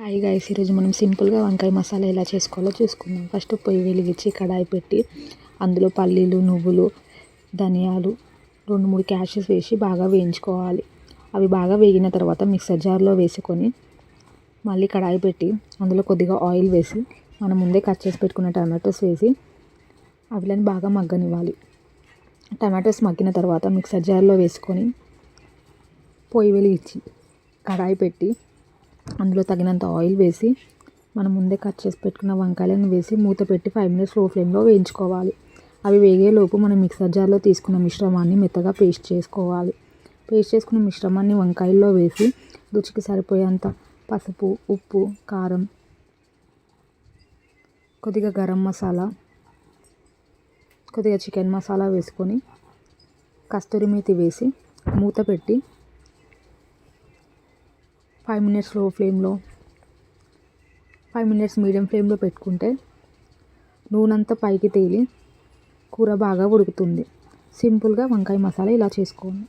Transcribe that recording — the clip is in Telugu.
హాయ్ గైస్, ఈరోజు మనం సింపుల్గా వంకాయ మసాలా ఎలా చేసుకోవాలో చూసుకుందాం. ఫస్ట్ పొయ్యి వెలిగించి కడాయి పెట్టి అందులో పల్లీలు, నువ్వులు, ధనియాలు, 2-3 క్యాషెస్ వేసి బాగా వేయించుకోవాలి. అవి బాగా వేగిన తర్వాత మిక్సర్ జార్లో వేసుకొని మళ్ళీ కడాయి పెట్టి అందులో కొద్దిగా ఆయిల్ వేసి మనం ముందే కట్ చేసి పెట్టుకున్న టమాటోస్ వేసి అవిలని బాగా మగ్గనివ్వాలి. టమాటోస్ మగ్గిన తర్వాత మిక్సర్ జార్లో వేసుకొని పొయ్యి వెలిగించి కడాయి పెట్టి అందులో తగినంత ఆయిల్ వేసి మనం ముందే కట్ చేసి పెట్టుకున్న వంకాయలను వేసి మూత పెట్టి 5 మినిట్స్ లో ఫ్లేమ్లో వేయించుకోవాలి. అవి వేగేలోపు మనం మిక్సర్ జార్లో తీసుకున్న మిశ్రమాన్ని మెత్తగా పేస్ట్ చేసుకోవాలి. పేస్ట్ చేసుకున్న మిశ్రమాన్ని వంకాయల్లో వేసి రుచికి సరిపోయేంత పసుపు, ఉప్పు, కారం, కొద్దిగా గరం మసాలా, కొద్దిగా చికెన్ మసాలా వేసుకొని కస్తూరి మేతి వేసి మూత పెట్టి 5 మినిట్స్ లో ఫ్లేమ్లో 5 మినిట్స్ మీడియం ఫ్లేమ్లో పెట్టుకుంటే నూనెంతా పైకి తేలి కూర బాగా ఉడుకుతుంది. సింపుల్గా వంకాయ మసాలా ఇలా చేసుకోండి.